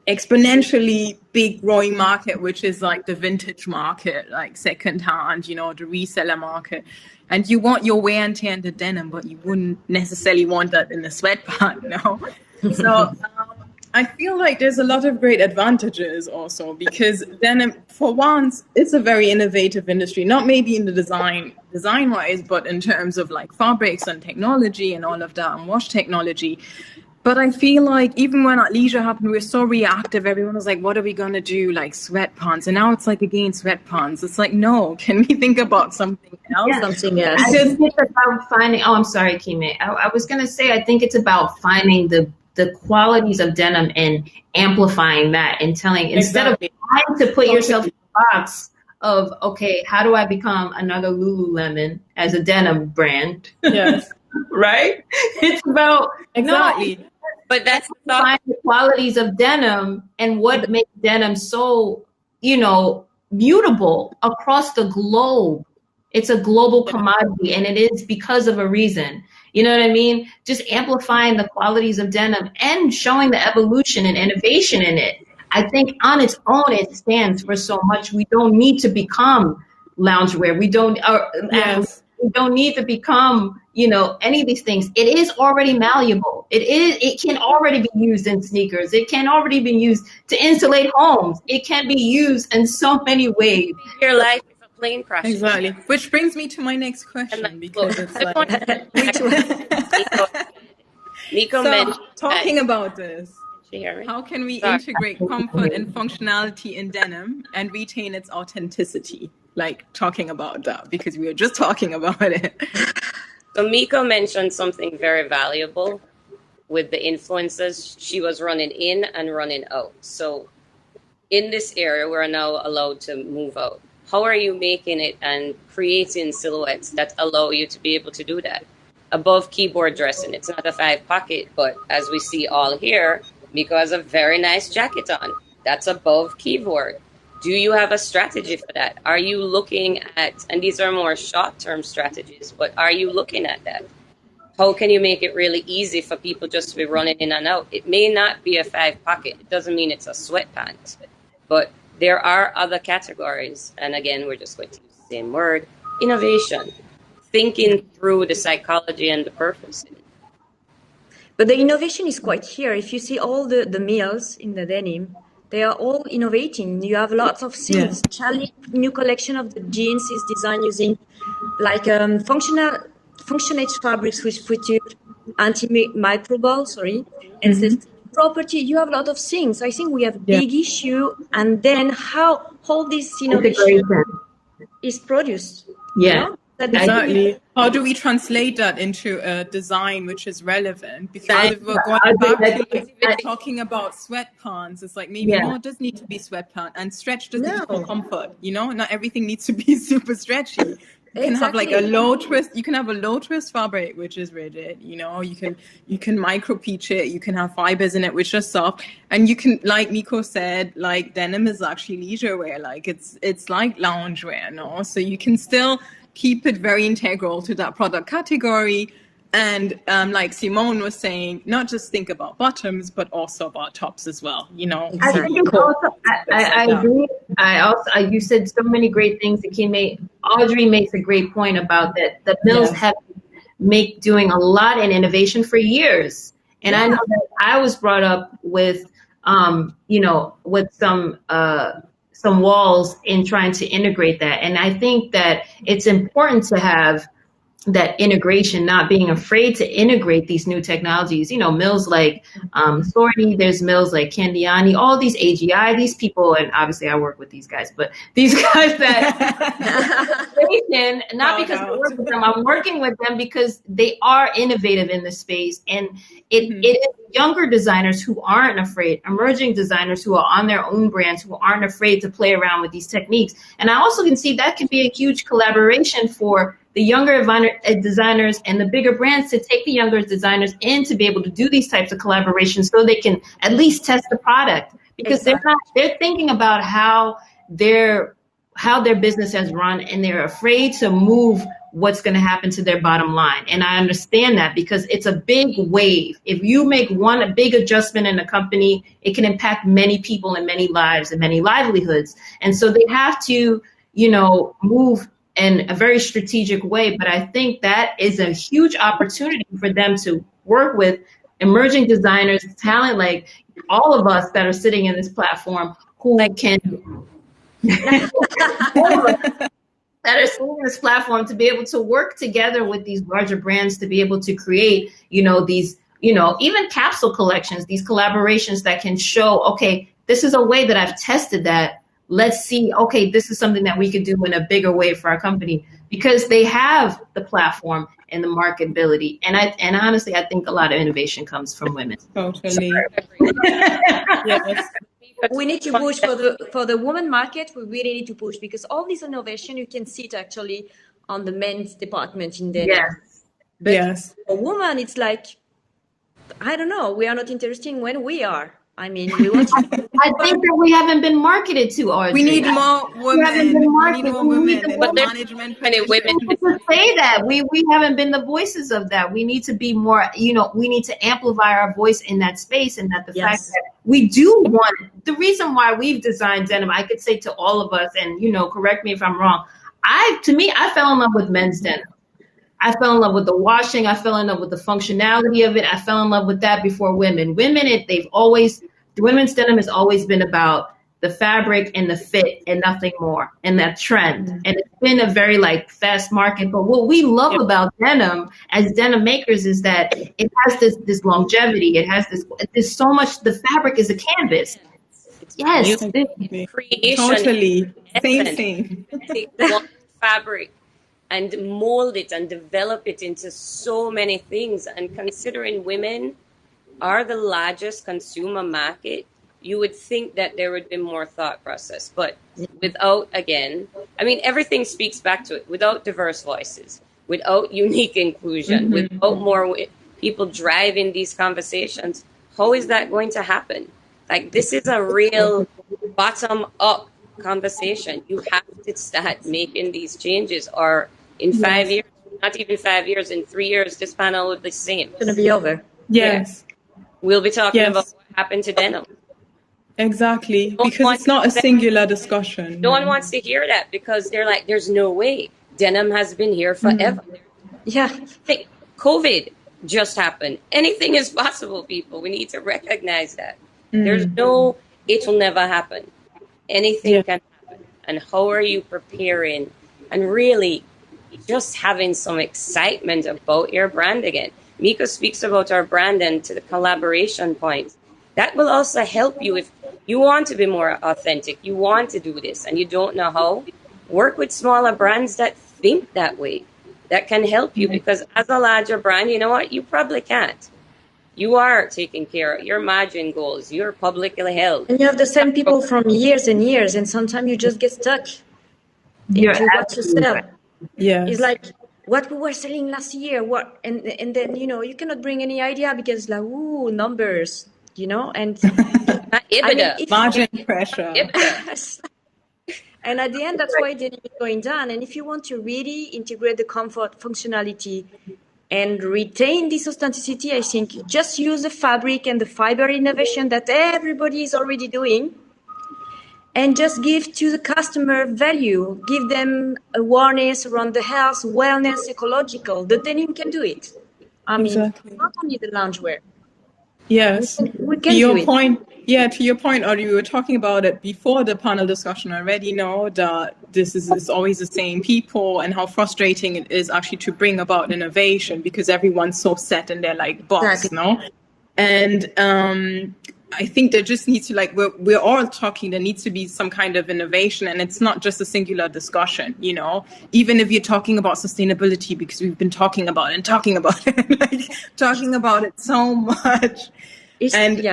B: exponentially big growing market, which is like the vintage market, like secondhand, the reseller market. And you want your wear and tear in the denim, but you wouldn't necessarily want that in the sweatpant, no? So I feel like there's a lot of great advantages also, because denim, for once, it's a very innovative industry, not maybe in the design-wise, but in terms of like fabrics and technology and all of that, and wash technology. But I feel like even when athleisure happened, we were so reactive. Everyone was like, what are we going to do? Like sweatpants. And now it's like, again, sweatpants. It's like, no, can we think about something else?
C: Yeah, something else.
E: I think it's about finding, I'm sorry, Ikeme. I was going to say, I think it's about finding the qualities of denim and amplifying that and telling, instead of trying to put yourself in the box of, okay, how do I become another Lululemon as a denim brand?
B: Yes.
E: Right? It's about,
B: exactly.
E: No,
D: but that's
E: find the qualities of denim and what makes denim so, mutable across the globe. It's a global commodity, and it is because of a reason. You know what I mean? Just amplifying the qualities of denim and showing the evolution and innovation in it. I think on its own, it stands for so much. We don't need to become loungewear. We don't need to become, any of these things. It is already malleable. It can already be used in sneakers. It can already be used to insulate homes. It can be used in so many ways.
D: Your life is a plane crash.
B: Exactly. Which brings me to my next question, because it's like
D: Miko
B: so
D: mentioned
B: talking about this.
D: How
B: How can we integrate comfort and functionality in denim and retain its authenticity? Like talking about that, because we were just talking about it.
D: So Miko mentioned something very valuable with the influences. She was running in and running out. So in this area, we're now allowed to move out. How are you making it and creating silhouettes that allow you to be able to do that? Above keyboard dressing, it's not a 5-pocket, but as we see all here, Miko has a very nice jacket on. That's above keyboard. Do you have a strategy for that? Are you looking at, and these are more short-term strategies, but are you looking at that? How can you make it really easy for people just to be running in and out? It may not be a 5-pocket. It doesn't mean it's a sweatpants, but there are other categories. And again, we're just going to use the same word, innovation, thinking through the psychology and the purpose.
C: But the innovation is quite here. If you see all the mills in the denim, they are all innovating. You have lots of things. Charlie, new collection of the jeans is designed using like functionate fabrics with future antimicrobial, and the property. You have a lot of things. I think we have big issue, and then how all this innovation is produced.
E: Yeah.
B: Exactly. How do we translate that into a design which is relevant? Because if we're going back to talking about sweatpants, it's like maybe no, it doesn't need to be sweatpants, and stretch doesn't equal comfort. Not everything needs to be super stretchy. You can have like a low twist. You can have a low twist fabric which is rigid. You can micro peach it. You can have fibers in it which are soft, and you can, like Miko said, like denim is actually leisure wear. Like it's like loungewear, no? So you can still keep it very integral to that product category. And like Simone was saying, not just think about bottoms, but also about tops as well.
E: I think it's also, I agree. You said so many great things. Audrey makes a great point about that. The mills have doing a lot in innovation for years. And I know that I was brought up with, with some walls in trying to integrate that. And I think that it's important to have that integration, not being afraid to integrate these new technologies. You know, mills like Sorty, there's mills like Candiani, all these AGI, these people, and obviously I work with these guys, but these guys that not because I work with them, I'm working with them because they are innovative in the space, and it is younger designers who aren't afraid, emerging designers who are on their own brands, who aren't afraid to play around with these techniques. And I also can see that could be a huge collaboration for the younger designers and the bigger brands to take the younger designers in to be able to do these types of collaborations so they can at least test the product, because they're thinking about how their business has run, and they're afraid to move what's going to happen to their bottom line. And I understand that, because it's a big wave. If you make a big adjustment in a company, it can impact many people and many lives and many livelihoods. And so they have to, move in a very strategic way. But I think that is a huge opportunity for them to work with emerging designers, talent like all of us that are sitting in this platform, who can that are seeing this platform, to be able to work together with these larger brands, to be able to create, these, even capsule collections, these collaborations that can show, okay, this is a way that I've tested that. Let's see, okay, this is something that we could do in a bigger way for our company, because they have the platform and the marketability. And honestly, I think a lot of innovation comes from women.
B: Totally.
C: Yes. We need to push for the woman market. We really need to push, because all this innovation, you can see it actually on the men's department in Denim.
E: Yes.
C: But for women, it's like, I don't know, we are not interested when we are. I mean, we want to.
E: I think that we haven't been marketed to, Audrey.
B: We need more women. We need more women in management.
D: Many women
E: say that we haven't been the voices of that. We need to be more. We need to amplify our voice in that space, and that the fact that we do want. The reason why we've designed denim, I could say to all of us, and correct me if I'm wrong. I fell in love with men's denim. I fell in love with the washing. I fell in love with the functionality of it. I fell in love with that before women. Women's denim has always been about the fabric and the fit and nothing more, and that trend. And it's been a very fast market. But what we love about denim as denim makers is that it has this longevity. It has there's so much. The fabric is a canvas. Yes.
D: Creation.
B: Totally. Same.
D: Take one fabric and mold it and develop it into so many things. And considering women are the largest consumer market, you would think that there would be more thought process. But without, everything speaks back to it. Without diverse voices, without unique inclusion, without more people driving these conversations, how is that going to happen? This is a real bottom-up conversation. You have to start making these changes, or in 5 years, not even 5 years, in 3 years, this panel will be the same.
C: It's going to be over.
B: Yes.
D: We'll be talking about what happened to denim.
B: Exactly, because it's not a singular discussion.
D: No one wants to hear that, because they're like, there's no way. Denim has been here forever.
C: Yeah.
D: Hey, COVID just happened. Anything is possible, people. We need to recognize that. There's no, it will never happen. Anything can happen. And how are you preparing and really just having some excitement about your brand again? Miko speaks about our brand, and to the collaboration point. That will also help you if you want to be more authentic, you want to do this, and you don't know how. Work with smaller brands that think that way, that can help you, because as a larger brand, you know what? You probably can't. You are taking care of your margin goals. You're publicly held.
C: And you have the same people from years and years, and sometimes you just get stuck into what you sell.
B: Yeah.
C: It's like what we were selling last year, and then you cannot bring any idea, because numbers, and
B: margin pressure.
C: And at the end, that's why denim is going down. And if you want to really integrate the comfort, functionality, and retain this authenticity, I think you just use the fabric and the fiber innovation that everybody is already doing, and just give to the customer value, give them awareness around the health, wellness, ecological. The denim can do it. I mean, not only the loungewear.
B: Yes.
C: We can do it.
B: Yeah, to your point, Audrey, we were talking about it before the panel discussion already, that this is always the same people and how frustrating it is actually to bring about innovation because everyone's so set in their like box,
C: Exactly.
B: And I think there just needs to we're all talking, there needs to be some kind of innovation, and it's not just a singular discussion, even if you're talking about sustainability, because we've been talking about it, talking about it so much.
C: Yeah.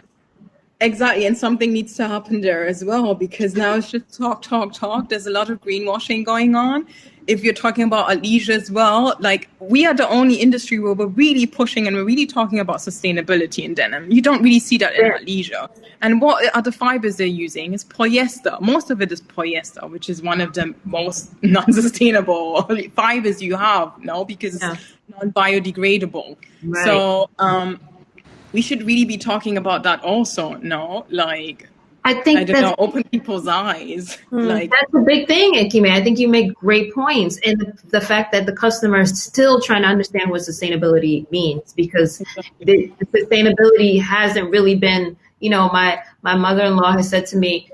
B: Exactly, and something needs to happen there as well, because now it's just talk. There's a lot of greenwashing going on. If you're talking about athleisure as well, we are the only industry where we're really pushing and we're really talking about sustainability in denim. You don't really see that in athleisure. And what are the fibers they're using? It's polyester. Most of it is polyester, which is one of the most non-sustainable fibers you have, because it's non-biodegradable.
E: Right.
B: So, we should really be talking about that also,
E: I think
B: open people's eyes.
E: That's a big thing, Ikeme. I think you make great points. And the fact that the customer is still trying to understand what sustainability means, because the sustainability hasn't really been, my mother-in-law has said to me,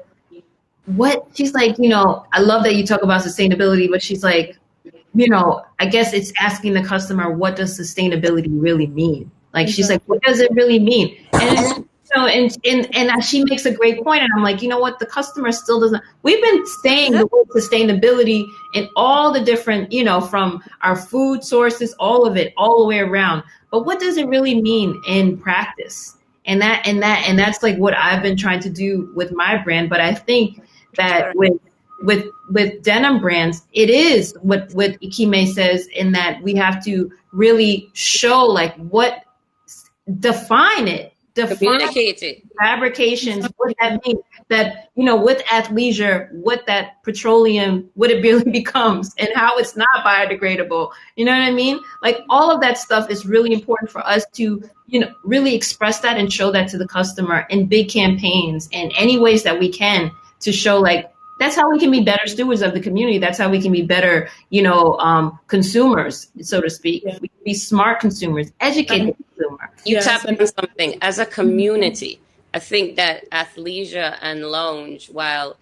E: she's like, I love that you talk about sustainability, but she's like, I guess it's asking the customer, what does sustainability really mean? She's like, what does it really mean? And and she makes a great point, and I'm like, you know what? The customer still doesn't. We've been saying the word sustainability in all the different, from our food sources, all of it, all the way around. But what does it really mean in practice? And that's like what I've been trying to do with my brand. But I think that with denim brands, it is what Ikeme says, in that we have to really show
D: communicate it,
E: fabrications, what that means, that with athleisure, what that petroleum, what it really becomes, and how it's not biodegradable. You know what I mean? All of that stuff is really important for us to really express that and show that to the customer in big campaigns and any ways that we can, to show that's how we can be better stewards of the community. That's how we can be better, consumers, so to speak. We can be smart consumers, educated consumers.
D: You tap on something as a community. I think that athleisure and lounge, while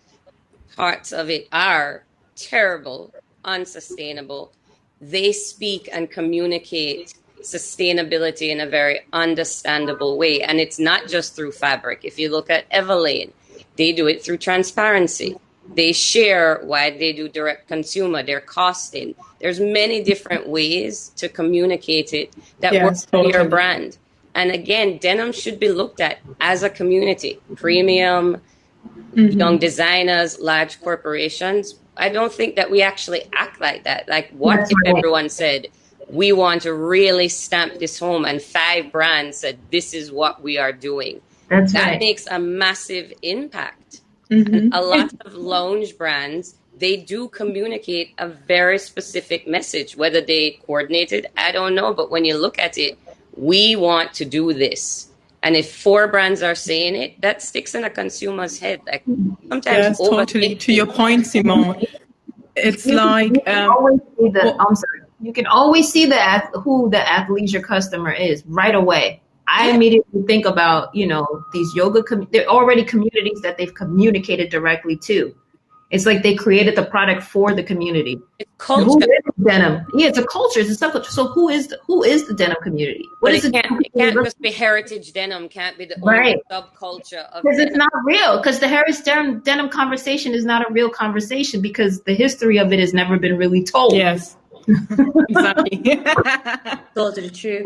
D: parts of it are terrible, unsustainable, they speak and communicate sustainability in a very understandable way. And it's not just through fabric. If you look at Everlane, they do it through transparency. They share why they do direct consumer, their costing. There's many different ways to communicate it that works for your brand. And again, denim should be looked at as a community. Premium, young designers, large corporations. I don't think that we actually act like that. What if everyone said, we want to really stamp this home, and 5 brands said, this is what we are doing? That makes a massive impact. And a lot of lounge brands, they do communicate a very specific message. Whether they coordinate it, I don't know. But when you look at it, we want to do this. And if 4 brands are saying it, that sticks in a consumer's head. Sometimes
B: totally. To your point, Simone, it's
E: you can always see who the athleisure customer is right away. I immediately think about, these yoga, they're already communities that they've communicated directly to. It's like they created the product for the community.
D: It's culture.
E: Who is denim? Yeah, it's a culture. It's a subculture. So who is the denim community?
D: It can't just be heritage denim. Can't be the only subculture of
E: because
D: denim.
E: It's not real. Because the heritage denim conversation is not a real conversation, because the history of it has never been really told.
B: Yes. Exactly.
C: Totally true.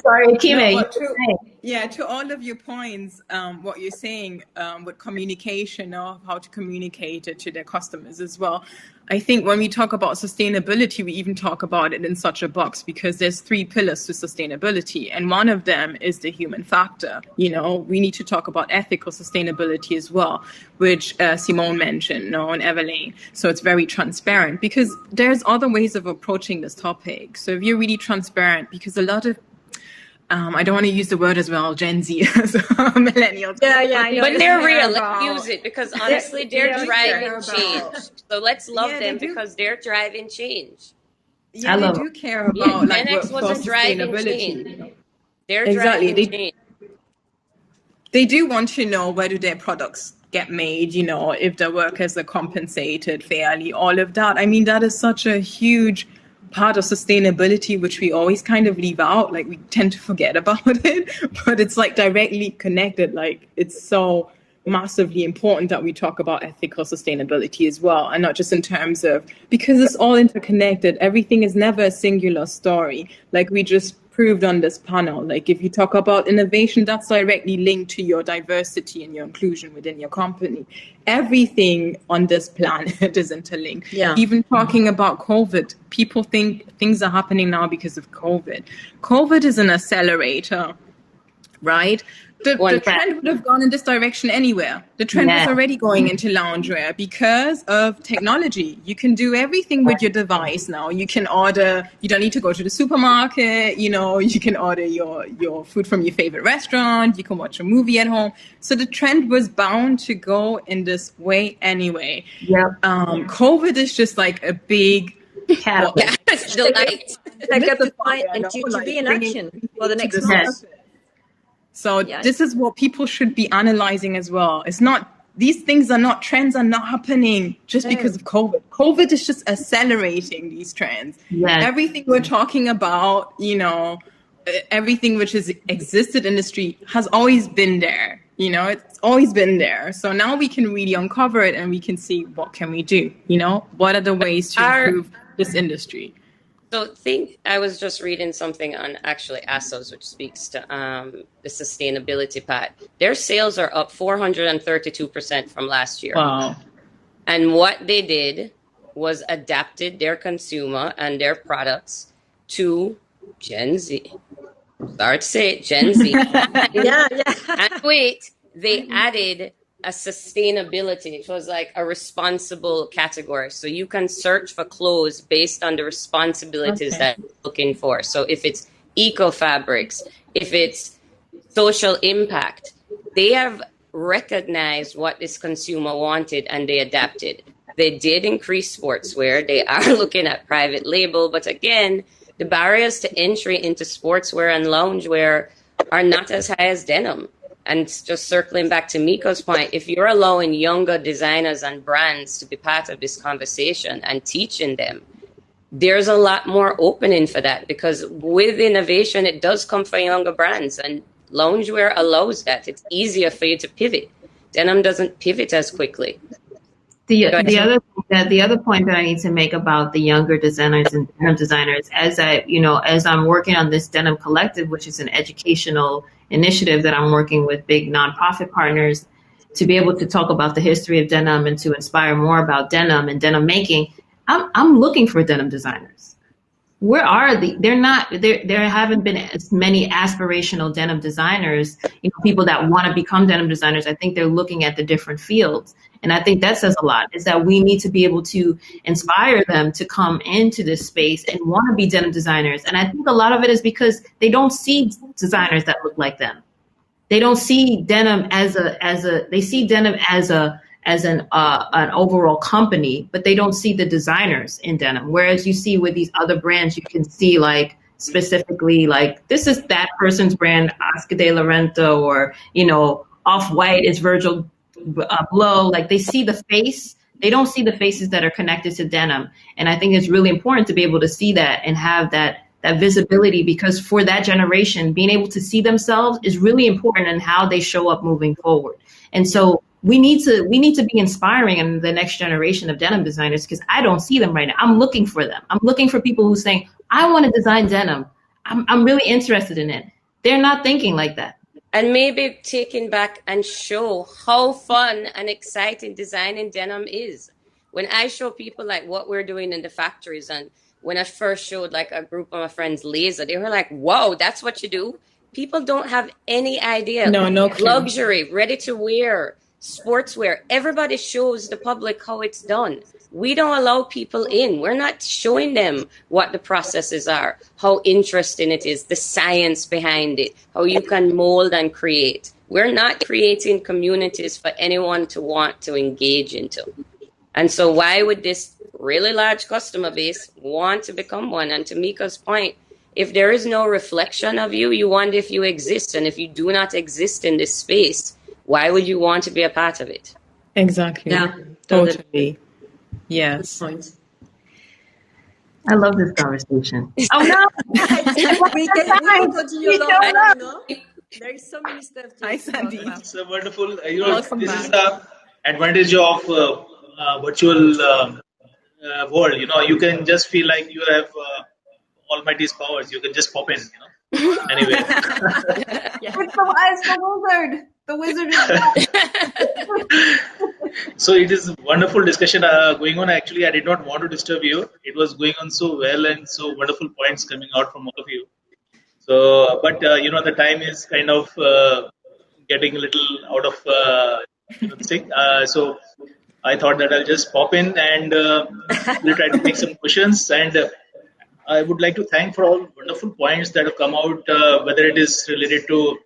E: Sorry, Ikeme.
B: To all of your points, what you're saying with communication, of how to communicate it to their customers as well. I think when we talk about sustainability, we even talk about it in such a box, because there's 3 pillars to sustainability, and one of them is the human factor. We need to talk about ethical sustainability as well, which Simone mentioned, and Everlane. So it's very transparent, because there's other ways of approaching this topic. So if you're really transparent, because a lot of I don't want to use the word as well, Gen Z, millennials.
C: Yeah.
D: But they're real. Let's use it, because honestly, they're driving change. So let's love them, because they're driving change.
B: Yeah, they do care about
D: Gen X wasn't driving change. They're driving change.
B: They do want to know where do their products get made, you know, if the workers are compensated fairly, all of that. I mean, that is such a huge part of sustainability, which we always kind of leave out. Like, we tend to forget about it, but it's like directly connected. Like, it's so massively important that we talk about ethical sustainability as well, and not just in terms of, because it's all interconnected. Everything is never a singular story. Like we just proved on this panel, like if you talk about innovation, that's directly linked to your diversity and your inclusion within your company. Everything on this planet is interlinked.
C: Yeah.
B: Even talking about COVID, people think things are happening now because of COVID. COVID is an accelerator, right? The trend would have gone in this direction anywhere. The trend was already going into loungewear because of technology. You can do everything with your device now. You can order, you don't need to go to the supermarket, you know, you can order your food from your favorite restaurant, you can watch a movie at home. So the trend was bound to go in this way anyway.
E: Yeah.
B: COVID is just like a big
C: catalyst. Like at the point and to be in action for the next month.
B: So this is what people should be analyzing as well. It's not, these things are not, trends are not happening just because of COVID. COVID is just accelerating these trends. Yes. Everything we're talking about, you know, everything which has existed in the street has always been there. You know, it's always been there. So now we can really uncover it and we can see what can we do, you know, what are the ways to improve this industry.
D: So I was just reading something on actually ASOS, which speaks to the sustainability part. Their sales are up 432% from last year.
B: Wow.
D: And what they did was adapted their consumer and their products to Gen Z. Sorry to say it, Gen Z. And wait, they added a sustainability. It was like a responsible category. So you can search for clothes based on the responsibilities that you're looking for. So if it's eco fabrics, if it's social impact, they have recognized what this consumer wanted and they adapted. They did increase sportswear. They are looking at private label. But again, the barriers to entry into sportswear and loungewear are not as high as denim. And just circling back to Miko's point, if you're allowing younger designers and brands to be part of this conversation and teaching them, there's a lot more opening for that, because with innovation, it does come from younger brands, and loungewear allows that. It's easier for you to pivot. Denim doesn't pivot as quickly.
E: The other point that I need to make about the younger designers and denim designers, as I'm working on this Denim Collective, which is an educational initiative that I'm working with big nonprofit partners to be able to talk about the history of denim and to inspire more about denim and denim making. I'm looking for denim designers. Where are there haven't been as many aspirational denim designers, people that want to become denim designers. I think they're looking at the different fields. And I think that says a lot, is that we need to be able to inspire them to come into this space and want to be denim designers. And I think a lot of it is because they don't see designers that look like them. They don't see denim they see denim as an overall company, but they don't see the designers in denim. Whereas you see with these other brands, you can see like specifically like this is that person's brand, Oscar de la Renta, or Off-White is Virgil Blow. Like they see the face, they don't see the faces that are connected to denim. And I think it's really important to be able to see that and have that visibility, because for that generation, being able to see themselves is really important in how they show up moving forward. And so we need to be inspiring in the next generation of denim designers, because I don't see them right now. I'm looking for them. I'm looking for people who are saying, I want to design denim. I'm really interested in it. They're not thinking like that.
D: And maybe taking back and show how fun and exciting designing denim is. When I show people like what we're doing in the factories, and when I first showed like a group of my friends laser, they were like, whoa, that's what you do? People don't have any idea.
B: No clue.
D: Luxury, ready to wear, sportswear. Everybody shows the public how it's done. We don't allow people in. We're not showing them what the processes are, how interesting it is, the science behind it, how you can mold and create. We're not creating communities for anyone to want to engage into. And so why would this really large customer base want to become one? And to Miko's point, if there is no reflection of you, you wonder if you exist. And if you do not exist in this space, why would you want to be a part of it?
B: Exactly.
C: Yeah,
B: Totally. Yes.
E: I love this conversation. Oh no!
C: we can continue long, you know? There is so many stuff to talk about.
A: It's a wonderful,
B: Welcome
A: this
B: back.
A: is the advantage of virtual world. You can just feel like you have Almighty's powers. You can just pop in, Anyway.
E: It's the wizard. The wizard is
A: So it is wonderful discussion going on. Actually, I did not want to disturb you. It was going on so well and so wonderful points coming out from all of you. So, but the time is kind of getting a little out of sync. So I thought that I'll just pop in and we'll try to take some questions. And I would like to thank for all wonderful points that have come out, whether it is related to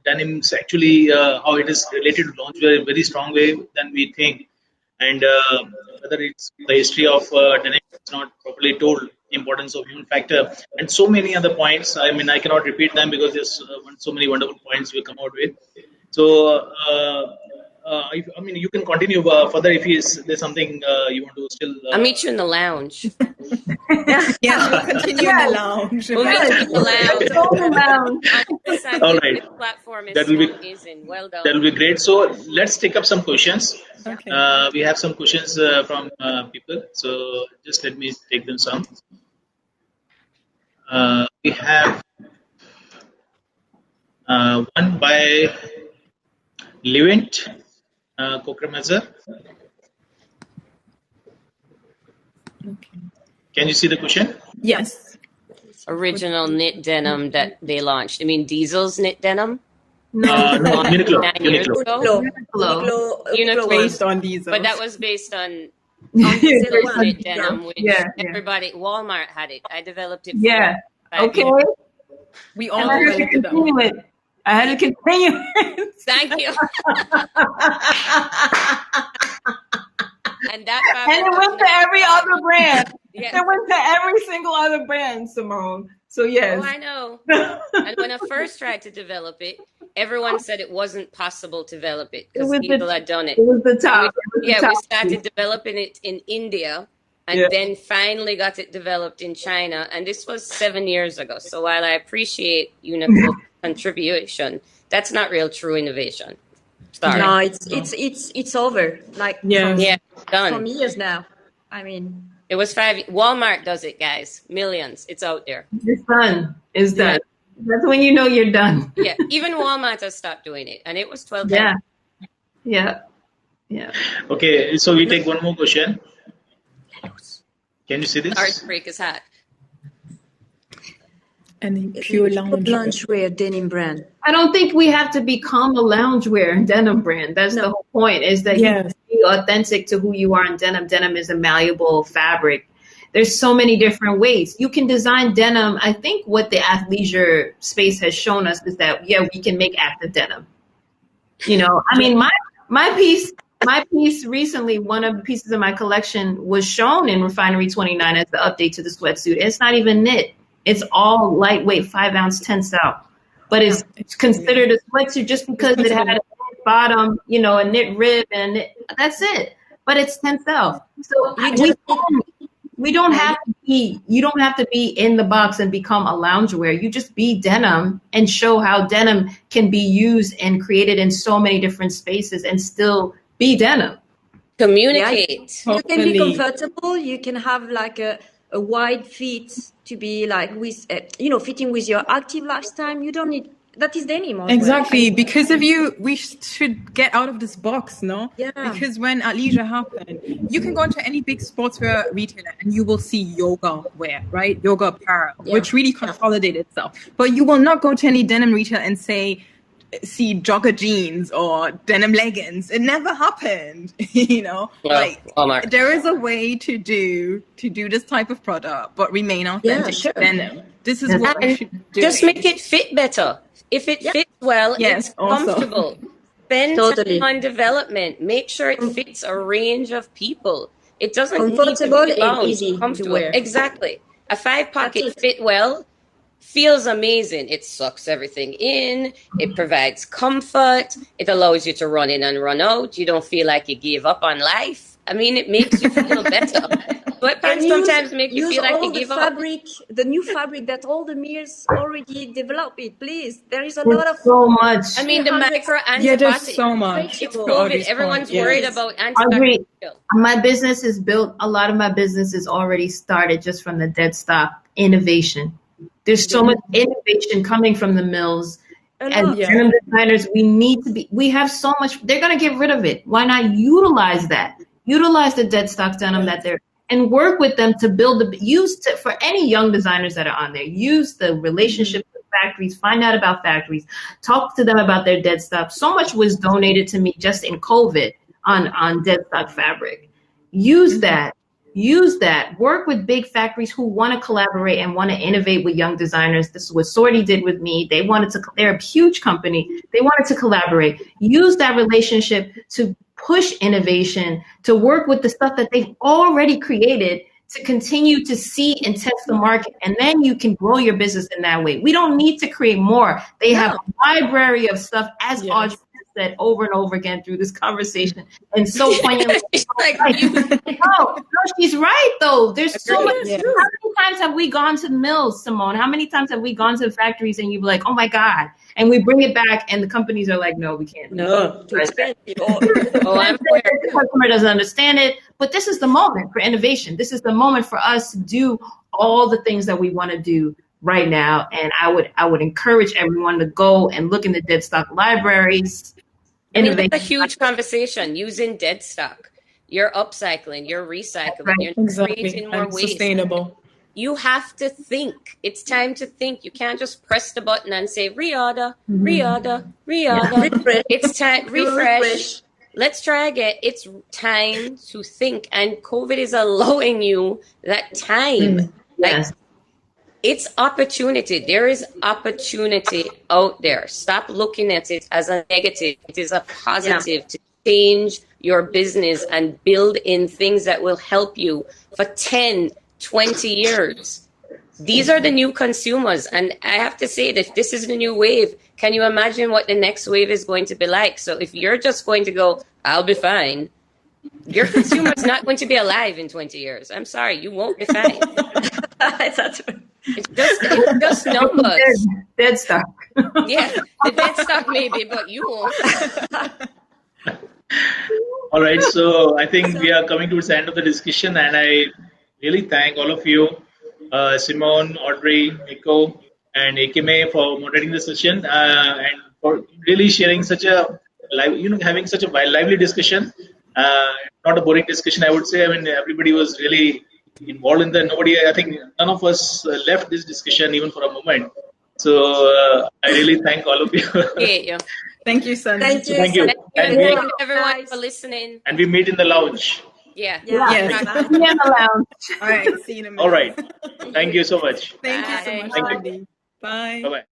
A: denims, actually how it is related to loungewear in a very strong way than we think, and whether it's the history of denim is not properly told, the importance of human factor, and so many other points. I mean, I cannot repeat them because there's so many wonderful points we come out with. So you can continue further if there's something you want to still.
D: I'll meet you in the lounge.
B: Yes, we'll continue in the lounge.
D: We'll meet you in the lounge.
A: All right.
D: This platform is
A: That will be
D: amazing. Well done.
A: That will be great. So let's take up some questions.
B: Okay.
A: We have some questions from people. So just let me take them some. We have one by Levent Kokremazer.
B: Okay.
A: Can you see the question?
B: Yes.
D: Original knit denim that they launched. I mean, Diesel's knit denim.
A: No, Uniqlo.
D: 9 years ago.
C: Uniqlo
B: Based on these.
D: But that was based on
C: Diesel's
D: knit denim, which everybody, Walmart had it. I developed it.
E: Okay.
B: We all
E: I had to continue it.
D: Thank you. And that
E: And it went to every other brand.
D: Yes.
E: It went to every single other brand, Simone. So yes.
D: Oh, I know. And when I first tried to develop it, everyone said it wasn't possible to develop it because people had done it.
E: It was the top.
D: We started developing it in India and then finally got it developed in China. And this was 7 years ago. So while I appreciate Uniqlo's contribution, that's not real true innovation. Sorry.
C: No, it's over. Like
D: Done.
C: for years now. I mean,
D: it was 5. Walmart does it, guys. Millions. It's out there.
E: It's done. It's done. That's when you know you're done.
D: Yeah. Even Walmart has stopped doing it, and it was 12.
E: Yeah.
A: Okay, so we take one more question. Can you see this?
D: Sorry to break his hat.
B: And pure
C: loungewear denim brand.
E: I don't think we have to become a loungewear and denim brand. That's the whole point, is that you can be authentic to who you are in denim. Denim is a malleable fabric. There's so many different ways. You can design denim. I think what the athleisure space has shown us is that, we can make active denim. I mean, my piece recently, one of the pieces of my collection was shown in Refinery 29 as the update to the sweatsuit. It's not even knit. It's all lightweight, 5-ounce tensile, but it's considered a sweatsuit just because it had a knit bottom, a knit rib, and that's it. But it's tensile, so we don't have to be. You don't have to be in the box and become a loungewear. You just be denim and show how denim can be used and created in so many different spaces and still be denim.
D: Communicate.
C: You can be comfortable. You can have like a wide fit to be like with, fitting with your active lifestyle. You don't need, that is denim.
B: Exactly. Because we should get out of this box, no?
C: Yeah.
B: Because when athleisure happened, you can go into any big sportswear retailer and you will see yoga wear, right? Yoga apparel, which really consolidated itself. But you will not go to any denim retailer and see jogger jeans or denim leggings. It never happened,
D: Walmart.
B: There is a way to do this type of product, but remain authentic to denim. This is what we should do.
D: Just make it fit better. If it fits well, it's comfortable. Spend time on development. Make sure it fits a range of people. It doesn't
C: comfortable
D: need to be
C: and easy
D: comfortable.
C: to wear.
D: Exactly. A 5-pocket fit well, feels amazing. It sucks everything in. It provides comfort. It allows you to run in and run out. You don't feel like you gave up on life. I mean, it makes you feel better. Sweatpants sometimes make you feel like you give up.
C: The new fabric that all the mills already developed it, please. There is a
E: There's
C: lot of
E: so much.
D: I mean, the micro antibiotics.
B: Yeah, there's so much.
D: It's COVID. Everyone's worried about
E: Audrey,
D: antibacterial.
E: my business is built, a lot of my business is already started just from the dead stock innovation. There's so much innovation coming from the mills. As denim designers, we have so much, they're going to get rid of it. Why not utilize that? Utilize the dead stock denim that they're, and work with them to build for any young designers that are on there, use the relationship with factories, find out about factories, talk to them about their dead stock. So much was donated to me just in COVID on dead stock fabric. Use that, work with big factories who want to collaborate and want to innovate with young designers. This is what Sorty did with me. They're a huge company. They wanted to collaborate. Use that relationship to push innovation, to work with the stuff that they've already created, to continue to see and test the market. And then you can grow your business in that way. We don't need to create more. They have a library of stuff, as Audrey said over and over again through this conversation. And so poignantly, no, she's right though. There's so much. How many times have we gone to mills, Simone? How many times have we gone to factories and you're like, oh my God, and we bring it back and the companies are like, no, we can't.
C: No, too expensive.
E: The customer doesn't understand it. But this is the moment for innovation. This is the moment for us to do all the things that we want to do right now. And I would encourage everyone to go and look in the dead stock libraries.
D: I mean, that's a huge conversation. Using dead stock, you're upcycling, you're recycling, you're creating more waste.
B: Sustainable.
D: You have to think. It's time to think. You can't just press the button and say reorder, reorder, reorder.
C: Refresh.
D: It's time refresh. Let's try again. It's time to think, and COVID is allowing you that time. Like, it's opportunity. There is opportunity out there. Stop looking at it as a negative. It is a positive to change your business and build in things that will help you for 10, 20 years. These are the new consumers. And I have to say that this is the new wave. Can you imagine what the next wave is going to be like? So if you're just going to go, I'll be fine, your consumer is not going to be alive in 20 years. I'm sorry, you won't be fine. It's just numbers.
E: Dead stock.
D: Yeah, the dead stock maybe, but you won't.
A: All right, so I think we are coming towards the end of the discussion, and I really thank all of you, Simone, Audrey, Miko, and Ikeme for moderating the session and for really sharing such a having such a lively discussion. Not a boring discussion, I would say. I mean, everybody was really involved in I think none of us left this discussion even for a moment. So I really thank all of you.
D: Yeah.
B: Thank you, Sandy.
A: Thank you.
D: Thank you
A: And
D: everyone for listening.
A: we meet in the lounge.
D: Yeah.
B: Yes.
E: In the lounge.
B: All right. See you in a minute.
A: All right. Thank you so much.
B: Thank you so much,
A: Thank you.
B: Sandy. Bye.
A: Bye-bye.